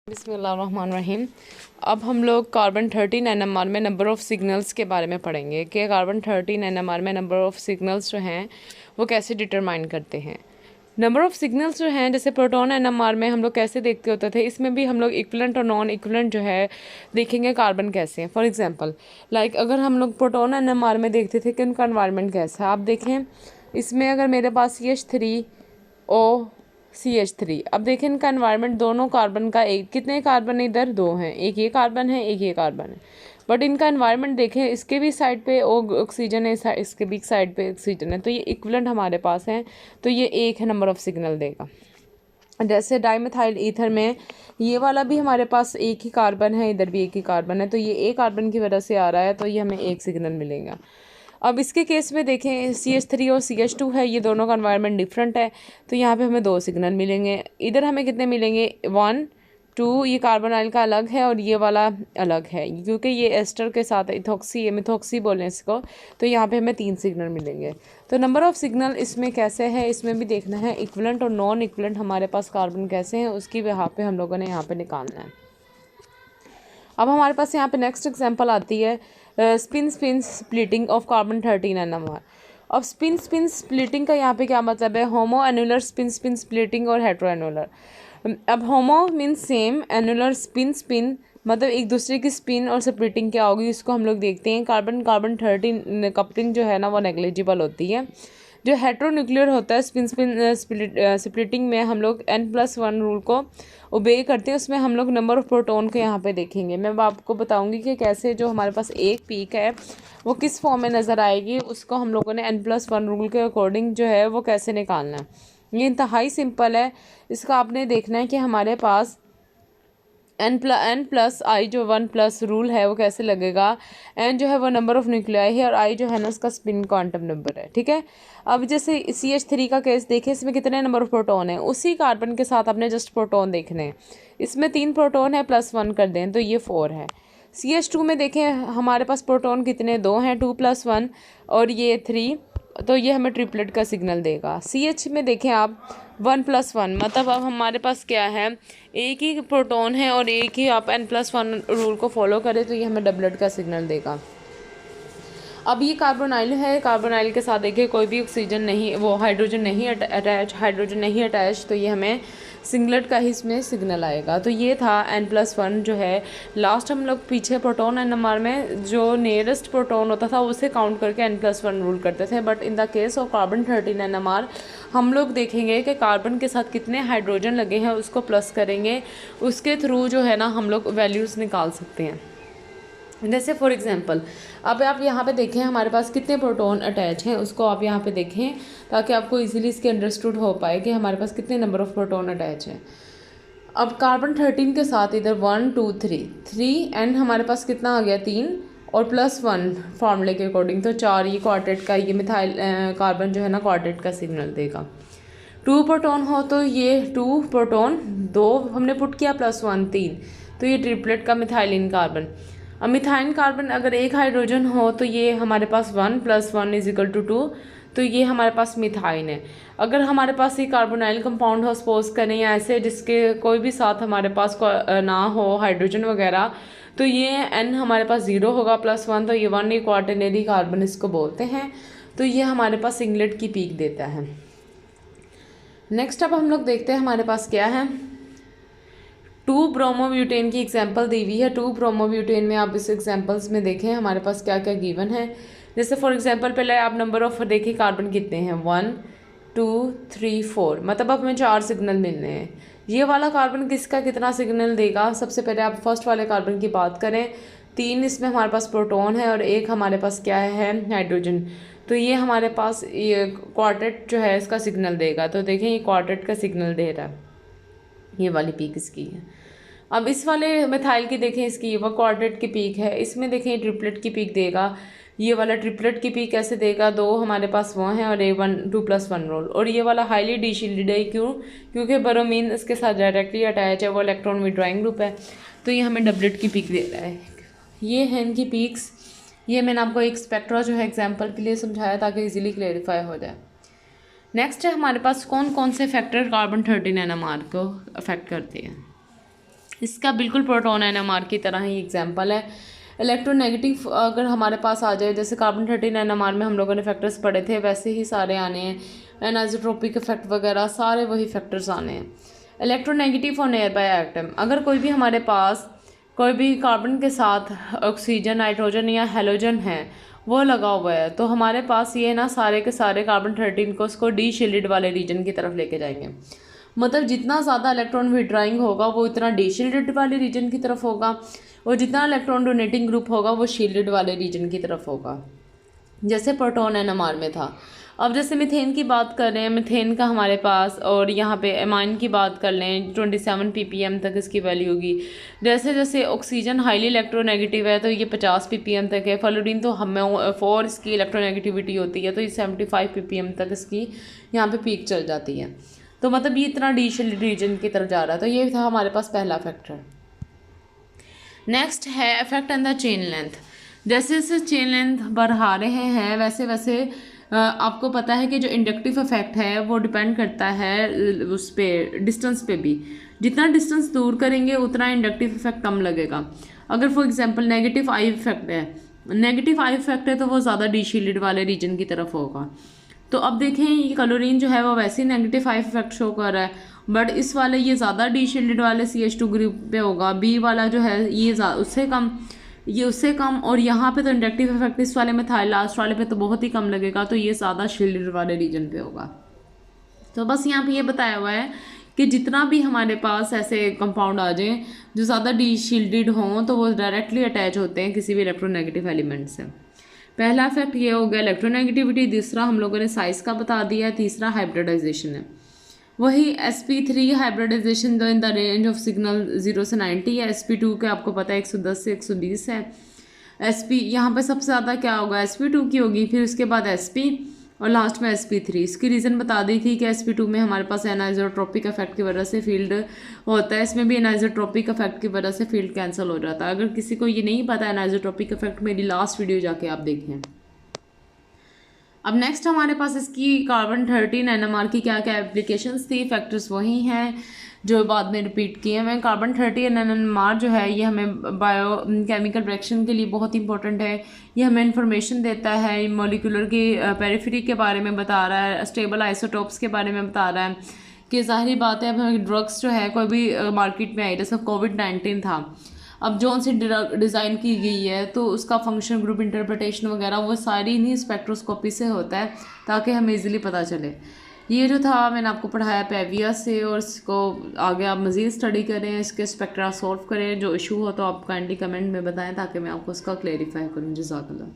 बिस्मिल्लाहिर्रहमानिर्रहीम। अब हम लोग कार्बन 13 NMR में नंबर ऑफ़ सिग्नल्स के बारे में पढ़ेंगे कि कार्बन 13 NMR में नंबर ऑफ़ सिग्नल्स जो हैं वो कैसे डिटरमाइन करते हैं। नंबर ऑफ़ सिग्नल्स जो हैं जैसे प्रोटॉन NMR में हम लोग कैसे देखते होते थे, इसमें भी हम लोग इक्विवेलेंट और नॉन इक्विवेलेंट जो है देखेंगे कार्बन कैसे हैं। फॉर एग्जांपल अगर हम लोग प्रोटॉन NMR में देखते थे कि उनका एनवायरनमेंट कैसा है, आप देखें इसमें अगर मेरे पास CH3O CH3, अब देखें इनका एनवायरनमेंट दोनों कार्बन का एक कितने कार्बन इधर दो हैं, एक ये कार्बन है एक ये कार्बन है, बट इनका एनवायरनमेंट देखें इसके भी साइड पे ऑक्सीजन है, इसके भी साइड पे ऑक्सीजन है, तो ये इक्विवेलेंट हमारे पास है, तो ये एक है नंबर ऑफ सिग्नल देगा। जैसे डाइमेथाइल ईथर में ये वाला भी हमारे पास एक ही कार्बन है, इधर भी एक ही कार्बन है, तो ये एक कार्बन की वजह से आ रहा है, तो ये हमें एक सिग्नल मिलेगा। अब इसके केस में देखें CH3 और CH2 है, ये दोनों का एनवायरनमेंट डिफरेंट है, तो यहाँ पे हमें दो सिग्नल मिलेंगे। इधर हमें कितने मिलेंगे 1 2, ये कार्बोनाइल का अलग है और ये वाला अलग है, क्योंकि ये एस्टर के साथ मिथॉक्सी बोलें इसको, तो यहाँ पे हमें 3 सिग्नल मिलेंगे। तो नंबर ऑफ़ सिग्नल इसमें कैसे है, इसमें भी देखना है इक्विवेलेंट और नॉन इक्विवेलेंट हमारे पास कार्बन कैसे हैं, उसकी यहाँ पे हम लोगों ने यहाँ पे निकालना है। अब हमारे पास यहाँ पे नेक्स्ट एग्जांपल आती है spin splitting of carbon 13 NMR। अब स्पिन स्प्लिटिंग का यहाँ पे क्या मतलब है, होमो एनुलर स्पिन स्प्लिटिंग और हेट्रो एनुलर। अब होमो मीन्स सेम, एनुलर स्पिन मतलब एक दूसरे की स्पिन और स्प्लिटिंग क्या होगी इसको हम लोग देखते हैं। कार्बन 13 कपलिंग जो है ना वो नेग्लिजिबल होती है। जो हेट्रोन्यूक्लियर होता है स्प्लिटिंग में हम लोग N+1 रूल को ओबे करते हैं, उसमें हम लोग नंबर ऑफ़ प्रोटॉन को यहाँ पे देखेंगे। मैं आपको बताऊंगी कि कैसे जो हमारे पास एक पीक है वो किस फॉर्म में नज़र आएगी, उसको हम लोगों ने N+1 रूल के अकॉर्डिंग जो है वो कैसे निकालना है। ये इंतहाई सिंपल है, इसका आपने देखना है कि हमारे पास N+I जो 1+ रूल है वो कैसे लगेगा। N जो है वो नंबर ऑफ़ न्यूक्लियाई है और I जो है ना उसका स्पिन क्वांटम नंबर है, ठीक है। अब जैसे CH3 का केस देखें, इसमें कितने नंबर ऑफ़ प्रोटॉन है, उसी कार्बन के साथ आपने जस्ट प्रोटॉन देखने हैं। इसमें 3 प्रोटॉन है, +1 कर दें तो ये 4 है। CH2 में देखें हमारे पास प्रोटॉन कितने 2 हैं, 2+1 और ये 3, तो ये हमें ट्रिपलेट का सिग्नल देगा। CH में देखें आप 1+1, मतलब अब हमारे पास क्या है, एक ही प्रोटॉन है और एक ही आप N+1 रूल को फॉलो करें तो ये हमें डबलेट का सिग्नल देगा। अब ये कार्बोनाइल है, कार्बोनाइल के साथ देखिए कोई भी ऑक्सीजन नहीं, वो हाइड्रोजन नहीं अटैच, तो ये हमें सिंगलेट का ही इसमें सिग्नल आएगा। तो ये था N+1 जो है। लास्ट हम लोग पीछे प्रोटॉन NMR में जो नियरेस्ट प्रोटॉन होता था उसे काउंट करके N+1 रूल करते थे, but in the case of carbon 13 NMR हम लोग देखेंगे कि कार्बन के साथ कितने हाइड्रोजन लगे हैं उसको प्लस करेंगे, उसके थ्रू जो है ना हम लोग वैल्यूज़ निकाल सकते हैं। जैसे फॉर एग्जांपल अब आप यहाँ पे देखें हमारे पास कितने प्रोटॉन अटैच हैं, उसको आप यहाँ पे देखें ताकि आपको इजीली इसके अंडरस्टूड हो पाए कि हमारे पास कितने नंबर ऑफ़ प्रोटॉन अटैच हैं। अब कार्बन 13 के साथ इधर 1 2 3 एंड हमारे पास कितना आ गया 3 और +1 फार्मूले के अकॉर्डिंग, तो 4 ये क्वार्टेट का, ये मिथाइल कार्बन जो है ना क्वार्टेट का सिग्नल देगा। 2 प्रोटॉन हो तो ये 2 प्रोटॉन 2 हमने पुट किया, +1 3, तो ये ट्रिपलेट का मिथाइलिन कार्बन। अब मिथाइल कार्बन अगर एक हाइड्रोजन हो तो ये हमारे पास 1 + 1 = 2, तो ये हमारे पास मिथाइन है। अगर हमारे पास ये कार्बोनाइल कंपाउंड हो सपोज करें या ऐसे जिसके कोई भी साथ हमारे पास ना हो हाइड्रोजन वगैरह, तो ये N हमारे पास 0 होगा, +1, तो ये 1 ये क्वाटरनरी कार्बन इसको बोलते हैं, तो ये हमारे पास सिंगलेट की पीक देता है। नेक्स्ट अब हम लोग देखते हैं हमारे पास क्या है, 2 ब्रोमोब्यूटेन की एग्जांपल दी हुई है। 2 ब्रोमोब्यूटेन में आप इस एग्जांपल्स में देखें हमारे पास क्या क्या गिवन है। जैसे फॉर एग्जांपल पहले आप नंबर ऑफ देखिए कार्बन कितने हैं, 1 2 3 4, मतलब अब हमें 4 सिग्नल मिलने हैं। ये वाला कार्बन किसका कितना सिग्नल देगा, सबसे पहले आप फर्स्ट वाले कार्बन की बात करें, 3 इसमें हमारे पास प्रोटॉन है और एक हमारे पास क्या है हाइड्रोजन, तो ये हमारे पास ये क्वार्टेट जो है इसका सिग्नल देगा। तो देखें ये क्वार्टेट का सिग्नल दे रहा है, ये वाली पीक इसकी है। अब इस वाले मिथाइल की देखें, इसकी वो क्वार्टेट की पीक है, इसमें देखें ट्रिपलेट की पीक देगा। ये वाला ट्रिपलेट की पीक कैसे देगा, 2 हमारे पास वो हैं और A1 2+1 रोल, और ये वाला हाईली डीशील्डेड है क्योंकि ब्रोमीन इसके साथ डायरेक्टली अटैच है, वो इलेक्ट्रॉन विड्रॉइंग ग्रुप है, तो ये हमें डबलेट की पीक दे रहा है। ये हैं इनकी पीक्स। ये मैंने आपको एक स्पेक्ट्रा जो है एग्जाम्पल के लिए समझाया ताकि ईजिली क्लेरिफाई हो जाए। नेक्स्ट है हमारे पास कौन कौन से फैक्टर कार्बन 13 NMR को अफेक्ट करते हैं। इसका बिल्कुल प्रोटॉन एनएमआर की तरह ही एग्जाम्पल है। इलेक्ट्रोनेगेटिव अगर हमारे पास आ जाए, जैसे कार्बन 13 एनएमआर में हम लोगों ने फैक्टर्स पढ़े थे, वैसे ही सारे आने हैं। एनाइजोट्रोपिक इफेक्ट वगैरह सारे वही फैक्टर्स आने हैं। इलेक्ट्रोनेगेटिव और नियर बाय एटम, अगर कोई भी हमारे पास कोई भी कार्बन के साथ ऑक्सीजन, नाइट्रोजन या हेलोजन है वो लगा हुआ है, तो हमारे पास ये ना सारे के सारे कार्बन 13 को उसको डी शील्डेड वाले रीजन की तरफ लेके जाएंगे। मतलब जितना ज़्यादा इलेक्ट्रॉन विड्रॉइंग होगा वो इतना डी शील्डेड वाले रीजन की तरफ होगा, और जितना इलेक्ट्रॉन डोनेटिंग ग्रुप होगा वो शील्डेड वाले रीजन की तरफ होगा, जैसे प्रोटॉन एनएमआर में था। अब जैसे मीथेन की बात कर रहे हैं, मीथेन का हमारे पास, और यहाँ पे एमाइन की बात कर लें 27 ppm तक इसकी वैल्यू होगी। जैसे जैसे ऑक्सीजन हाईली इलेक्ट्रोनेगेटिव है तो ये 50 ppm तक है। फ्लोरीन तो हमें 4 इसकी इलेक्ट्रोनेगेटिविटी होती है, तो ये 75 ppm तक इसकी यहाँ पे पीक चल जाती है। तो मतलब ये इतना डी शील्डेड रीजन की तरफ जा रहा है। तो ये था हमारे पास पहला फैक्टर। नेक्स्ट है effect on the chain length. जैसे जैसे चेन लेंथ बढ़ा रहे हैं वैसे वैसे आपको पता है कि जो इंडक्टिव इफेक्ट है वो डिपेंड करता है उस पर, डिस्टेंस पे भी। जितना डिस्टेंस दूर करेंगे उतना इंडक्टिव इफेक्ट कम लगेगा। अगर for example negative I effect है, नेगेटिव आई इफेक्ट है तो वो ज़्यादा डी शील्डेड वाले रीजन की तरफ होगा। तो अब देखें ये क्लोरीन जो है वो वैसे ही नेगेटिव आई इफेक्ट शो कर रहा है, बट इस वाले ये ज़्यादा डी शील्डेड वाले CH2 ग्रुप पे होगा। बी वाला जो है ये उससे कम, ये उससे कम, और यहाँ पे तो इंडक्टिव इफेक्ट इस वाले में था, लास्ट वाले पे तो बहुत ही कम लगेगा, तो ये ज़्यादा शील्डेड वाले रीजन पे होगा। तो बस यहाँ पे ये बताया हुआ है कि जितना भी हमारे पास ऐसे कंपाउंड आ जाए जो ज़्यादा डी शील्डेड हों तो वो डायरेक्टली अटैच होते हैं किसी भी इलेक्ट्रोनेगेटिव एलिमेंट से। पहला इफेक्ट ये हो गया इलेक्ट्रोनेगेटिविटी, दूसरा हम लोगों ने साइज का बता दिया, तीसरा हाइब्रिडाइजेशन है। वही sp3 हाइब्रिडाइजेशन जो in the range of signal 0 से 90 है। sp2 के आपको पता है 110 से 120 है। sp यहाँ पे सबसे ज़्यादा क्या होगा, sp2 की होगी, फिर उसके बाद sp और लास्ट में sp3। इसकी रीज़न बता दी थी कि sp2 में हमारे पास एनाइजोट्रोपिक इफेक्ट की वजह से फील्ड होता है, इसमें भी एनाइजोट्रोपिक इफेक्ट की वजह से फील्ड कैंसिल हो जाता है। अगर किसी को ये नहीं पता एनाइजोट्रोपिक इफेक्ट, मेरी लास्ट वीडियो जाके आप देखें। अब नेक्स्ट हमारे पास इसकी कार्बन 13 एनएमआर की क्या क्या एप्लीकेशंस थी, फैक्टर्स वही हैं जो बाद में रिपीट किए हैं। कार्बन 13 एनएमआर जो है ये हमें बायो केमिकल रिएक्शन के लिए बहुत इंपॉर्टेंट है। ये हमें इंफॉर्मेशन देता है, मॉलिक्यूलर की पेरिफेरी के बारे में बता रहा है, स्टेबल आइसोटोप्स के बारे में बता रहा है कि ज़ाहिर बात है अब हमें ड्रग्स जो है कोई भी मार्केट में आई, जैसे कोविड-19 था, अब जो सी ड्रग डिज़ाइन की गई है तो उसका फंक्शन, ग्रुप इंटरप्रिटेशन वगैरह वो सारी इन्हीं स्पेक्ट्रोस्कोपी से होता है ताकि हमें इजीली पता चले। ये जो था मैंने आपको पढ़ाया पैविया से, और इसको आगे आप मज़ीद स्टडी करें, इसके स्पेक्ट्रा सॉल्व करें। जो इशू हो तो आप काइंडली कमेंट में बताएं ताकि मैं आपको उसका क्लेरिफाई करूँ। जज़ाकल्लाह।